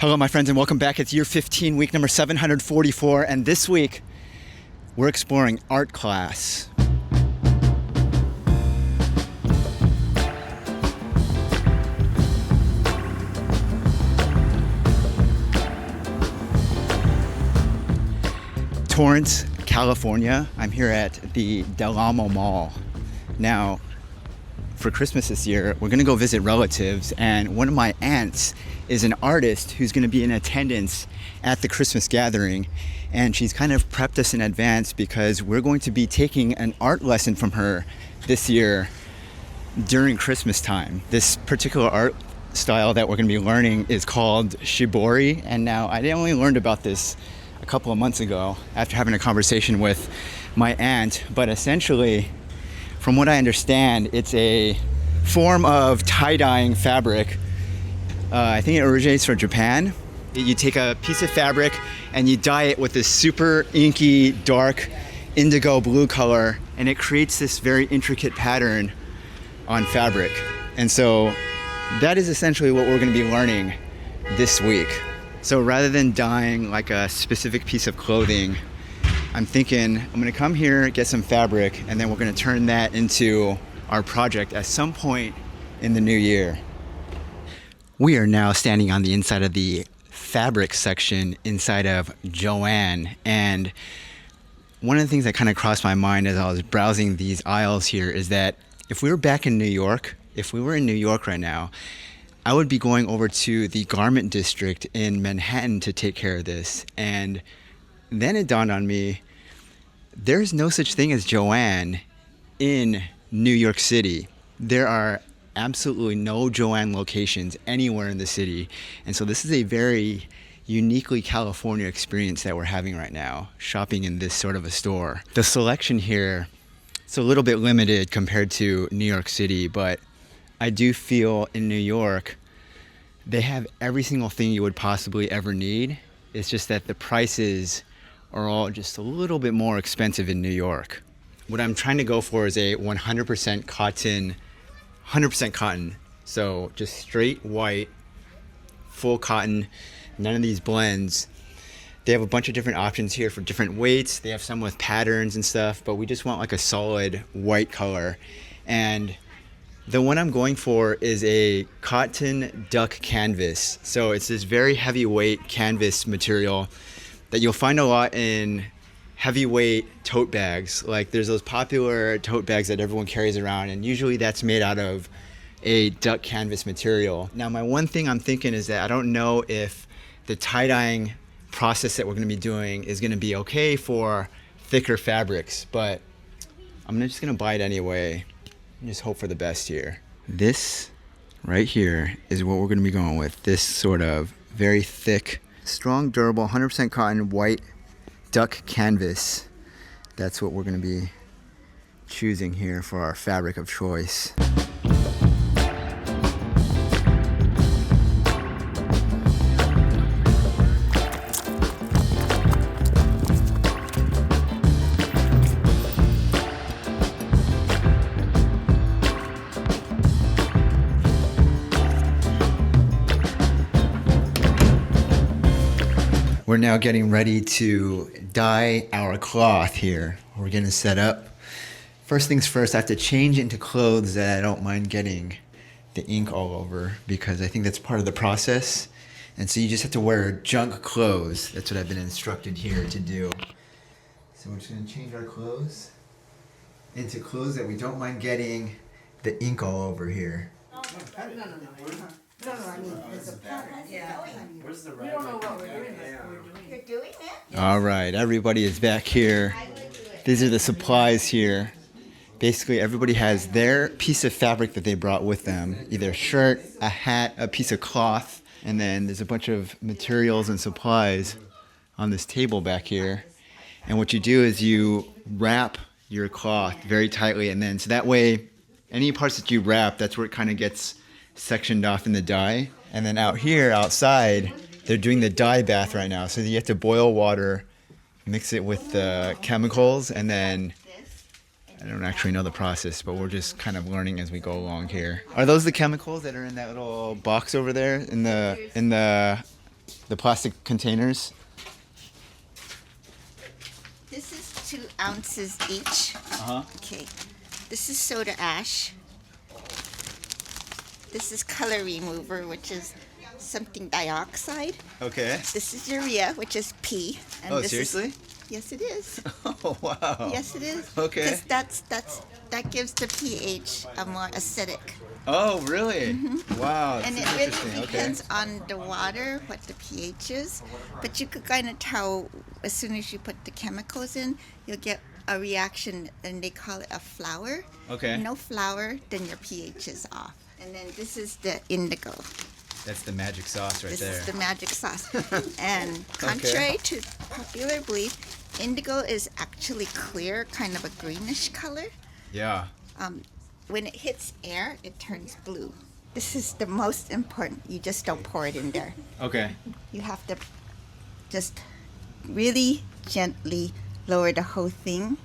Hello, my friends, and welcome back. It's year 15, week number 744, and this week we're exploring art class. Torrance, California. I'm here at the Del Amo Mall. Now, for Christmas this year, we're gonna go visit relatives, and one of my aunts is an artist who's gonna be in attendance at the Christmas gathering, and she's kind of prepped us in advance because we're going to be taking an art lesson from her this year during Christmas time. This particular art style that we're gonna be learning is called Shibori, and now I only learned about this a couple of months ago after having a conversation with my aunt, but essentially, from what I understand, it's a form of tie-dyeing fabric. I think it originates from Japan. You take a piece of fabric and you dye it with this super inky, dark, indigo blue color, and it creates this very intricate pattern on fabric. And so that is essentially what we're gonna be learning this week. So rather than dyeing like a specific piece of clothing, I'm thinking I'm gonna come here, get some fabric, and then we're gonna turn that into our project at some point in the new year. We are now standing on the inside of the fabric section inside of Joann, and one of the things that kind of crossed my mind as I was browsing these aisles here is that if we were back in New York, if we were in New York right now, I would be going over to the garment district in Manhattan to take care of this. And then it dawned on me, there's no such thing as Joann in New York City. There are absolutely no Joann locations anywhere in the city. And so this is a very uniquely California experience that we're having right now, shopping in this sort of a store. The selection here, it's a little bit limited compared to New York City, but I do feel in New York, they have every single thing you would possibly ever need. It's just that the prices are all just a little bit more expensive in New York. What I'm trying to go for is a 100% cotton, 100% cotton. So just straight white, full cotton, none of these blends. They have a bunch of different options here for different weights. They have some with patterns and stuff, but we just want like a solid white color. And the one I'm going for is a cotton duck canvas. So it's this very heavyweight canvas material that you'll find a lot in heavyweight tote bags. Like there's those popular tote bags that everyone carries around, and usually that's made out of a duck canvas material. Now my one thing I'm thinking is that I don't know if the tie-dyeing process that we're gonna be doing is gonna be okay for thicker fabrics, but I'm just gonna buy it anyway and just hope for the best here. This right here is what we're gonna be going with. This sort of very thick, strong, durable, 100% cotton, white duck canvas. That's what we're gonna be choosing here for our fabric of choice. We're now getting ready to dye our cloth here. We're getting set up. First things first, I have to change into clothes that I don't mind getting the ink all over, because I think that's part of the process. And so you just have to wear junk clothes. That's what I've been instructed here to do. So we're just gonna change our clothes into clothes that we don't mind getting the ink all over here. No, I mean, there's a pattern. Yeah. Where's the We don't know what we're doing, that's what we're doing. You're doing it? All right, everybody is back here. These are the supplies here. Basically, everybody has their piece of fabric that they brought with them, either a shirt, a hat, a piece of cloth, and then there's a bunch of materials and supplies on this table back here. And what you do is you wrap your cloth very tightly, and then so that way, any parts that you wrap, that's where it kind of gets sectioned off in the dye. And then out here, outside, they're doing the dye bath right now. So you have to boil water, mix it with the chemicals, and then I don't actually know the process, but we're just kind of learning as we go along here. Are those the chemicals that are in that little box over there in the The plastic containers. This is 2 ounces each. Uh-huh. Okay. This is soda ash. This is color remover, which is something dioxide. Okay. This is urea, which is P. And Oh, this seriously? Yes, it is. Oh, wow. Yes, it is. Okay. Because that gives the pH a more acidic. Oh, really? Wow. And That's it really interesting. depends on the water, what the pH is. But you could kind of tell as soon as you put the chemicals in, you'll get a reaction, and they call it a flour. Okay. No flour, then your pH is off. And then this is the indigo. That's the magic sauce right This there. is the magic sauce. And contrary to popular belief, indigo is actually clear, kind of a greenish color. Yeah. When it hits air, it turns blue. This is the most important. You just don't pour it in there. Okay. You have to just really gently lower the whole thing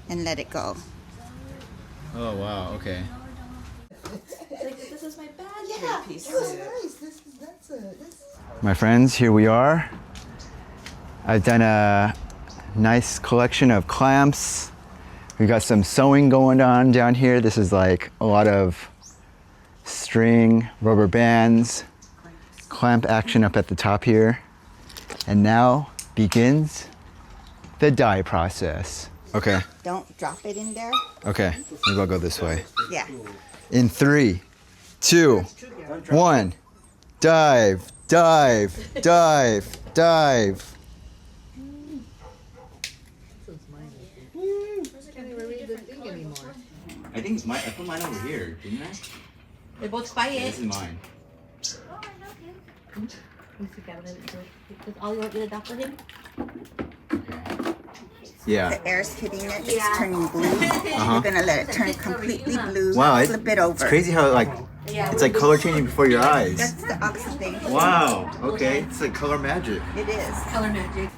and let it go. Oh, wow. Okay. This is my bag. Yeah, piece. it was nice. My friends, here we are. I've done a nice collection of clamps. We got some sewing going on down here. This is like a lot of string, rubber bands, clamp action up at the top here. And now begins the dye process. Okay, Don't drop it in there. okay, maybe I'll go this way. Yeah. In 3, 2, 1, dive, dive, dive, dive. Can't even read the thing anymore. I think it's mine. I put mine over here, didn't I? They both buy This it. is mine. That's all you want me to dock for him? Yeah. The air's hitting it. It's turning blue. You're gonna let it turn completely blue. Wow, Flip it over. it's crazy how it's like color changing before your eyes. That's the oxidation. Wow. Okay, it's like color magic. It is. Color magic.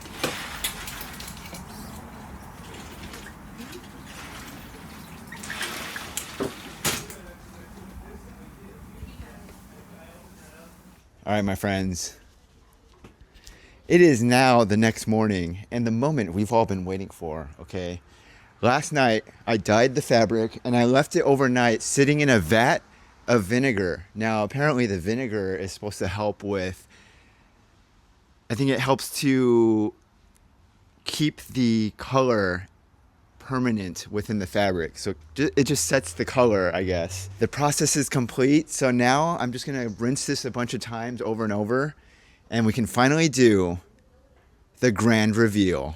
All right, my friends. It is now the next morning and the moment we've all been waiting for, okay? Last night, I dyed the fabric and I left it overnight sitting in a vat of vinegar. Now, apparently the vinegar is supposed to help with, I think it helps to keep the color permanent within the fabric. So it just sets the color, I guess. The process is complete. So now I'm just gonna rinse this a bunch of times over and over, and we can finally do the grand reveal.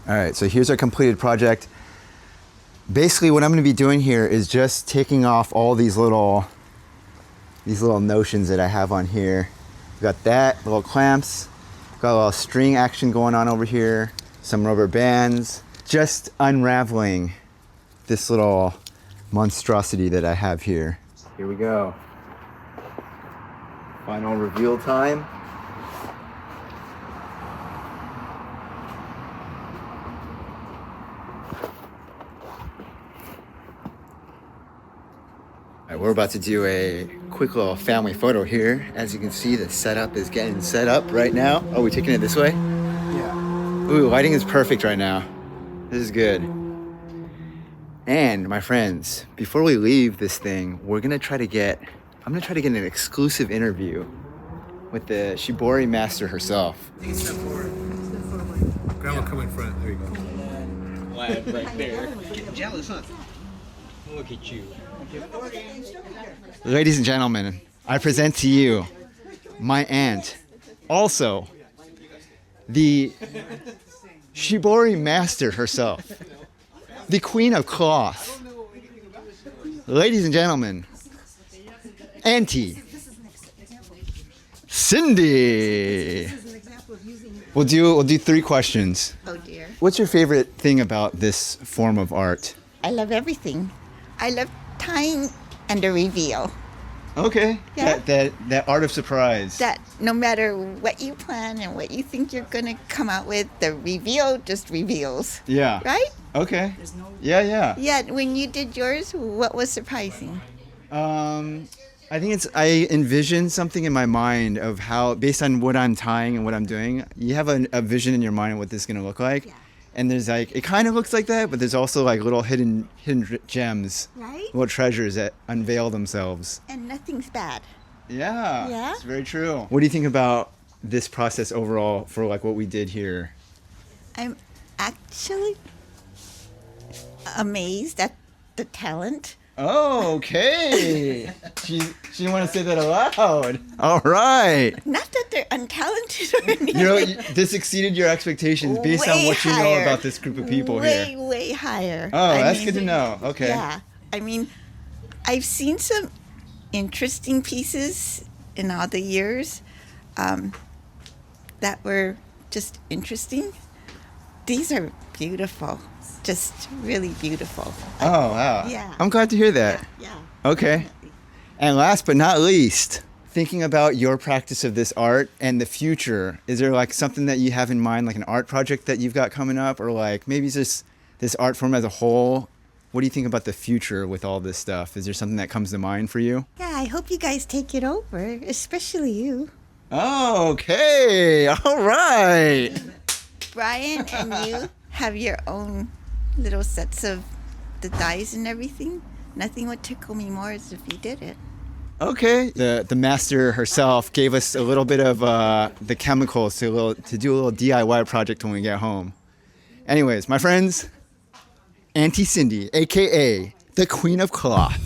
All right, so here's our completed project. Basically what I'm gonna be doing here is just taking off all these little notions that I have on here. We've got that, little clamps, got a little string action going on over here, some rubber bands, just unraveling this little monstrosity that I have here. Here we go. Final reveal time. All right, we're about to do a quick little family photo here. As you can see, the setup is getting set up right now. Oh, we taking it this way? Yeah. Ooh, lighting is perfect right now. This is good. And my friends, before we leave this thing, I'm gonna try to get an exclusive interview with the Shibori master herself. Take a step forward. Grandma, come in front. There you go. Lad right there. Getting jealous, huh? Look at you. Ladies and gentlemen, I present to you my aunt, also the Shibori master herself, the queen of cloth. Ladies and gentlemen, Auntie Cindy. We'll do 3 questions. Oh dear. What's your favorite thing about this form of art? I love everything. I love tying and the reveal. Okay. Yeah. That art of surprise. That no matter what you plan and what you think you're gonna come out with, the reveal just reveals. Yeah. Right? Okay. Yeah. Yeah, when you did yours, what was surprising? I think I envision something in my mind of how, based on what I'm tying and what I'm doing, you have a vision in your mind of what this is going to look like. Yeah. And there's like, it kind of looks like that, but there's also like little hidden gems, Right? little treasures that unveil themselves. And nothing's bad. Yeah. Yeah? It's very true. What do you think about this process overall for like what we did here? I'm actually amazed at the talent. Oh, okay. She didn't want to say that aloud. All right. Not that they're untalented or anything. You know, this exceeded your expectations based on Way what you know higher. about this group of people here. Way higher. Oh, that's good to know. Okay. Yeah. I mean, I've seen some interesting pieces in all the years that were just interesting. These are beautiful. Just really beautiful. Oh, wow. Yeah. I'm glad to hear that. Yeah. Okay. And last but not least, thinking about your practice of this art and the future, is there like something that you have in mind, like an art project that you've got coming up, or like maybe just this art form as a whole? What do you think about the future with all this stuff? Is there something that comes to mind for you? Yeah, I hope you guys take it over, especially you. Oh, okay. All right. Brian and you have your own little sets of the dyes and everything. Nothing would tickle me more as if you did it. Okay. The master herself gave us a little bit of the chemicals to do a little DIY project when we get home. Anyways, my friends, Auntie Cindy, aka the Queen of Cloth.